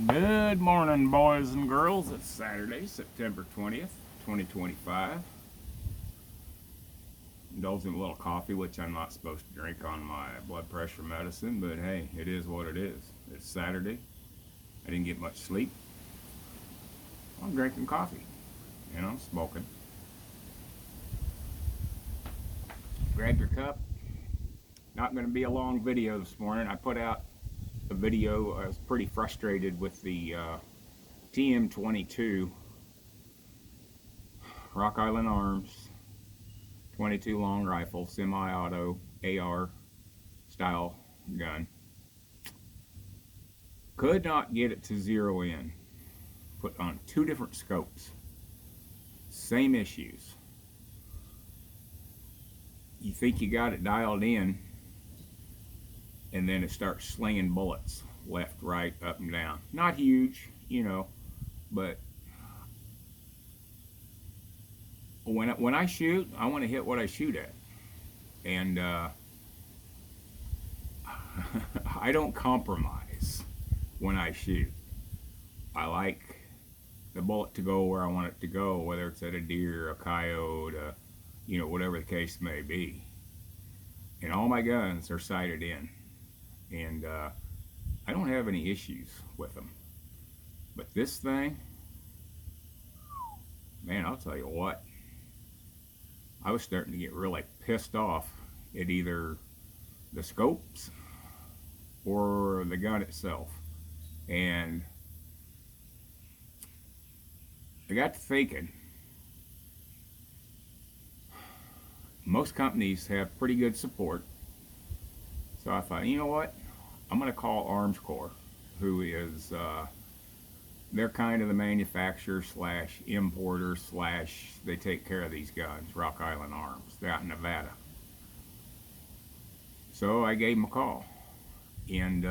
Good morning, boys and girls. It's Saturday, September 20th, 2025. Indulging a little coffee, which I'm not supposed to drink on my blood pressure medicine, but hey, it is what it is. It's Saturday. I didn't get much sleep. I'm drinking coffee, smoking. Grab your cup. Not going to be a long video this morning. I put out a video. I was pretty frustrated with the TM22 Rock Island Arms 22 long rifle, semi-auto AR style gun. Could not get it to zero in. Put on two different scopes. Same issues. You think you got it dialed in, and then it starts slinging bullets left, right, up, and down. Not huge, but when I shoot, I want to hit what I shoot at, and I don't compromise when I shoot. I like the bullet to go where I want it to go, whether it's at a deer, a coyote, whatever the case may be. And all my guns are sighted in, and I don't have any issues with them. But this thing, man, I'll tell you what, I was starting to get really pissed off at either the scopes or the gun itself. And I got to thinking, most companies have pretty good support. So I thought, you know what? I'm going to call Arms Corps, who is, they're kind of the manufacturer slash importer slash they take care of these guns, Rock Island Arms. They're out in Nevada. So I gave them a call and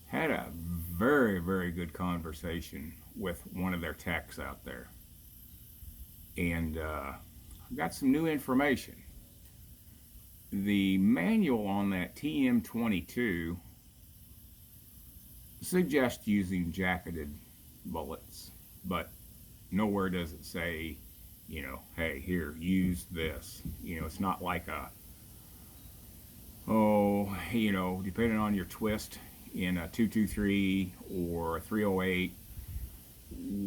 had a very, very good conversation with one of their techs out there. And got some new information. The manual on that TM22 suggests using jacketed bullets, but nowhere does it say, hey, here, use this. It's not like depending on your twist in a 223 or a 308,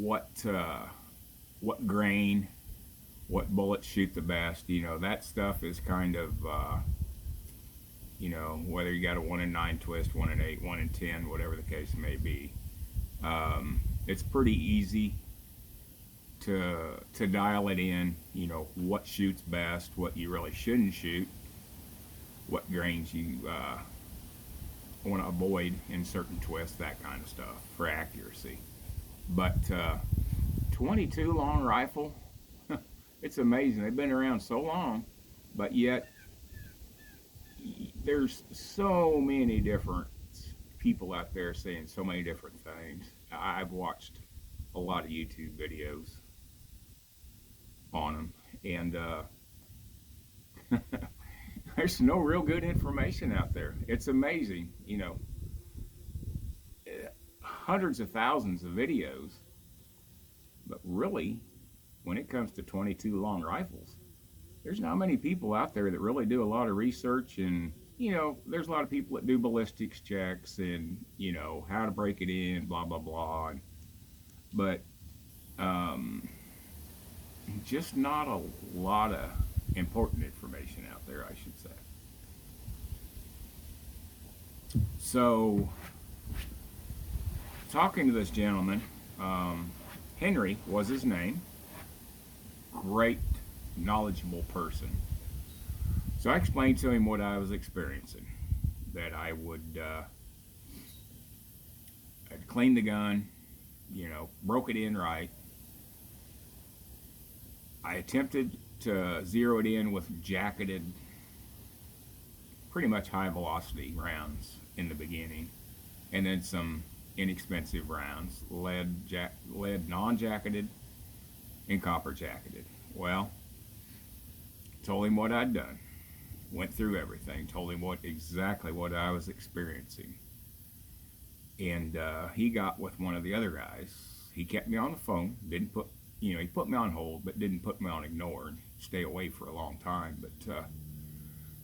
what grain, what bullets shoot the best. That stuff is kind of, whether you got a 1 in 9 twist, 1 in 8, 1 in 10, whatever the case may be. It's pretty easy to dial it in, what shoots best, what you really shouldn't shoot, what grains you want to avoid in certain twists, that kind of stuff for accuracy. But 22 long rifle, it's amazing. They've been around so long, but yet there's so many different people out there saying so many different things. I've watched a lot of YouTube videos on them, and there's no real good information out there. It's amazing, hundreds of thousands of videos, but really, when it comes to 22 long rifles, there's not many people out there that really do a lot of research. And there's a lot of people that do ballistics checks and how to break it in, blah blah blah, but just not a lot of important information out there, I should say. So talking to this gentleman, Henry was his name. Great, knowledgeable person. So I explained to him what I was experiencing. That I would I'd clean the gun, broke it in right. I attempted to zero it in with jacketed, pretty much high velocity rounds in the beginning, and then some inexpensive rounds, lead non-jacketed and copper jacketed. Well, told him what I'd done, went through everything, told him exactly what I was experiencing. And he got with one of the other guys. He kept me on the phone, didn't put, he put me on hold, but didn't put me on ignore and stay away for a long time. But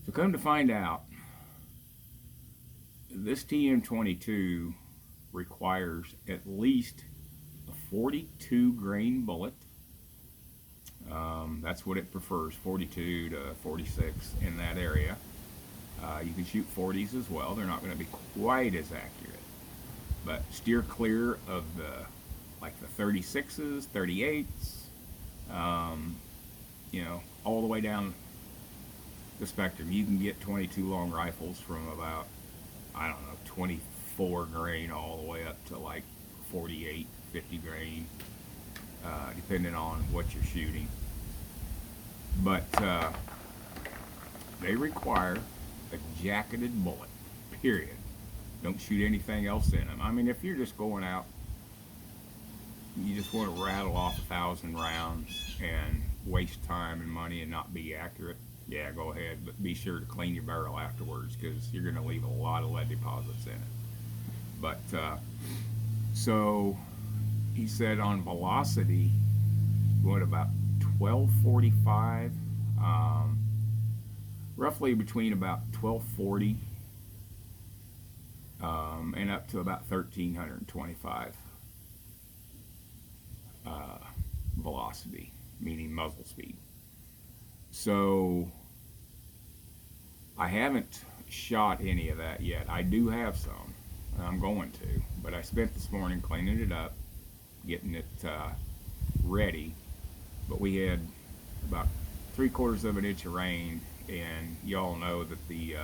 so come to find out, this TM22 requires at least a 42 grain bullet. That's what it prefers, 42 to 46 in that area. You can shoot 40s as well. They're not going to be quite as accurate, but steer clear of the 36s, 38s, all the way down the spectrum. You can get 22 long rifles from about, 24 grain all the way up to like 48, 50 grain, depending on what you're shooting. But they require a jacketed bullet, period. Don't shoot anything else in them. I mean, if you're just going out, you just want to rattle off 1,000 rounds and waste time and money and not be accurate, yeah, go ahead. But be sure to clean your barrel afterwards, because you're going to leave a lot of lead deposits in it. But so he said on velocity, what, about 1245, roughly between about 1240 and up to about 1325 velocity, meaning muzzle speed. So I haven't shot any of that yet. I do have some, and I'm going to, but I spent this morning cleaning it up, getting it ready. But we had about 3/4 of an inch of rain, and y'all know that the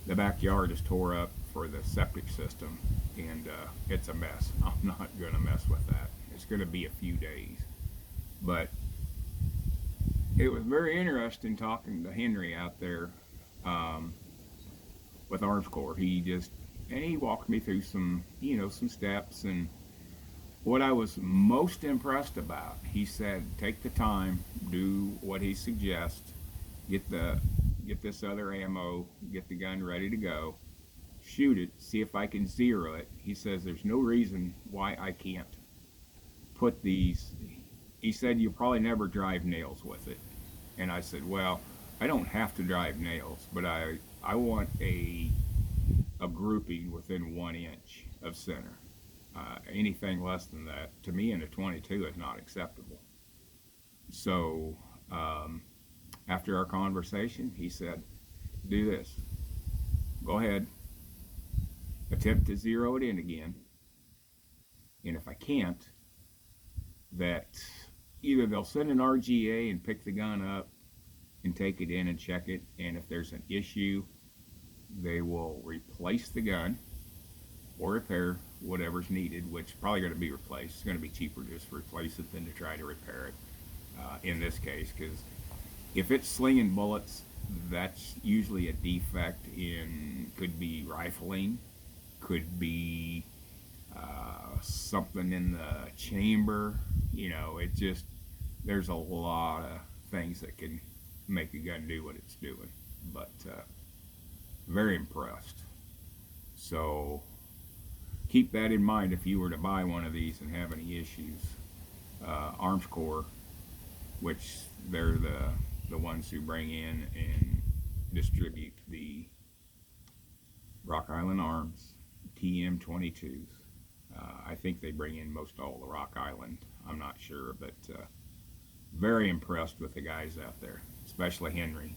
backyard is tore up for the septic system, and it's a mess. I'm not going to mess with that. It's going to be a few days. But it was very interesting talking to Henry out there with Arms Corps. He walked me through some steps, and what I was most impressed about, he said, take the time, do what he suggests, get this other ammo, get the gun ready to go, shoot it, see if I can zero it. He says there's no reason why I can't put these. He said you'll probably never drive nails with it. And I said, well, I don't have to drive nails, but I want a grouping within 1 inch of center. Anything less than that, to me, in a 22 is not acceptable. So after our conversation, he said, do this. Go ahead, attempt to zero it in again. And if I can't, that either they'll send an RGA and pick the gun up and take it in and check it, and if there's an issue, they will replace the gun or repair whatever's needed, which is probably going to be replaced. It's going to be cheaper just to replace it than to try to repair it in this case, because if it's slinging bullets, that's usually a defect in, could be rifling, could be something in the chamber. It just, there's a lot of things that can make a gun do what it's doing. But very impressed. So keep that in mind if you were to buy one of these and have any issues. Arms Corps, which they're the ones who bring in and distribute the Rock Island Arms TM22s. I think they bring in most all the Rock Island. I'm not sure, but very impressed with the guys out there, especially Henry.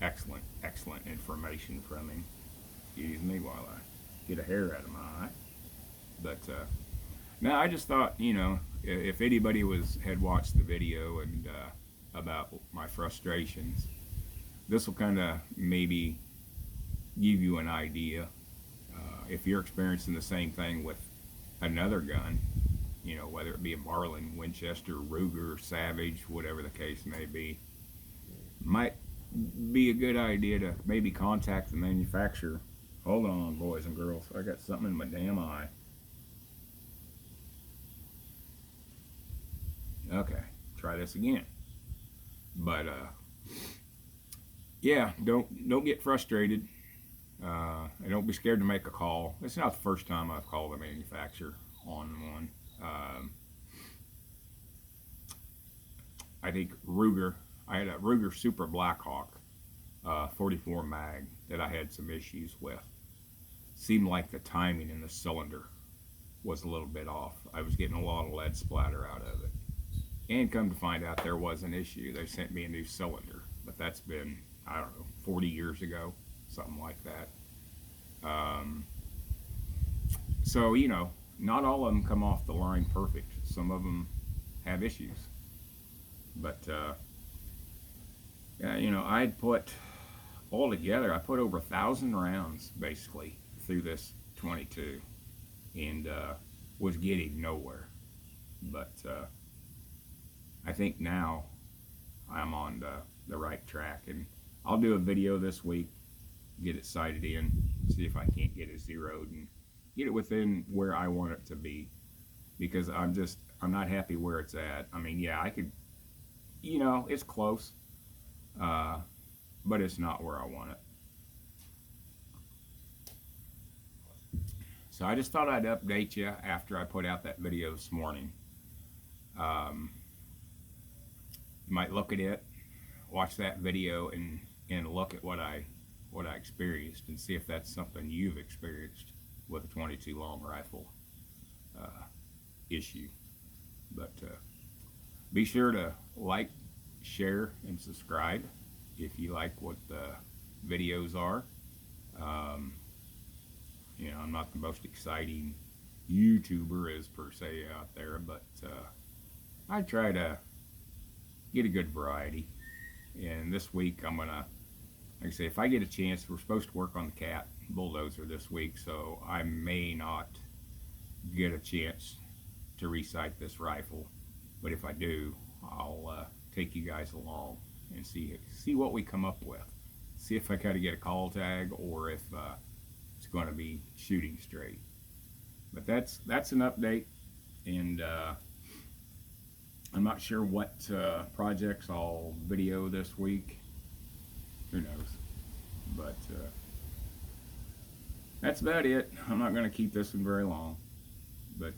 Excellent information from him. Excuse me while I get a hair out of my eye. But no, I just thought, if anybody had watched the video and about my frustrations, this will kind of maybe give you an idea. If you're experiencing the same thing with another gun, whether it be a Marlin, Winchester, Ruger, Savage, whatever the case may be, might be a good idea to maybe contact the manufacturer. Hold on, boys and girls, I got something in my damn eye. Okay, try this again. But yeah, don't get frustrated. And don't be scared to make a call. It's not the first time I've called a manufacturer on one. I think Ruger, I had a Ruger Super Blackhawk 44 mag that I had some issues with. Seemed like the timing in the cylinder was a little bit off. I was getting a lot of lead splatter out of it. And come to find out there was an issue. They sent me a new cylinder, but that's been, I don't know, 40 years ago, something like that. So, you know, not all of them come off the line perfect. Some of them have issues. But, yeah, you know, I'd put, all together, I put over 1,000 rounds, basically, through this 22. And was getting nowhere. But I think now I'm on the right track. And I'll do a video this week, get it sighted in, see if I can't get it zeroed and get it within where I want it to be. Because I'm not happy where it's at. I mean, yeah, I could, you know, it's close. But it's not where I want it. So I just thought I'd update you after I put out that video this morning. You might look at it, watch that video, and look at what I experienced, and see if that's something you've experienced with a 22 long rifle issue. But be sure to like, share, and subscribe if you like what the videos are. You know, I'm not the most exciting YouTuber as per se out there, but I try to get a good variety. And this week I'm gonna, like I say, if I get a chance, we're supposed to work on the cat bulldozer this week, so I may not get a chance to resight this rifle. But if I do, I'll take you guys along and see what we come up with. See if I got to get a call tag or if it's going to be shooting straight. But that's an update, and I'm not sure what projects I'll video this week. Who knows? But that's about it. I'm not going to keep this one very long. But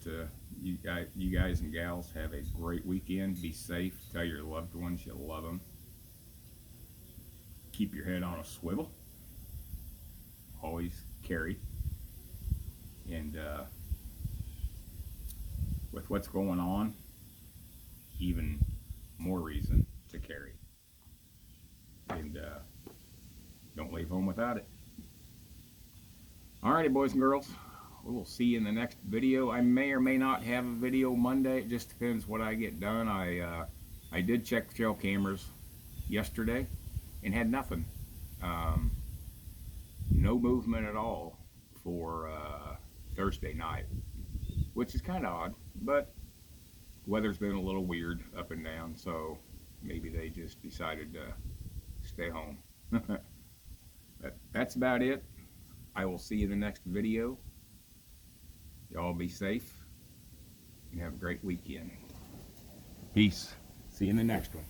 you guys and gals have a great weekend. Be safe. Tell your loved ones you love them. Keep your head on a swivel. Always carry. And with what's going on, even more reason to carry. And don't leave home without it. Alrighty, boys and girls. We will see you in the next video. I may or may not have a video Monday. It just depends what I get done. I did check the trail cameras yesterday and had nothing. No movement at all for Thursday night, which is kind of odd, but weather's been a little weird up and down, so maybe they just decided to stay home. That's about it. I will see you in the next video. Y'all be safe and have a great weekend. Peace. See you in the next one.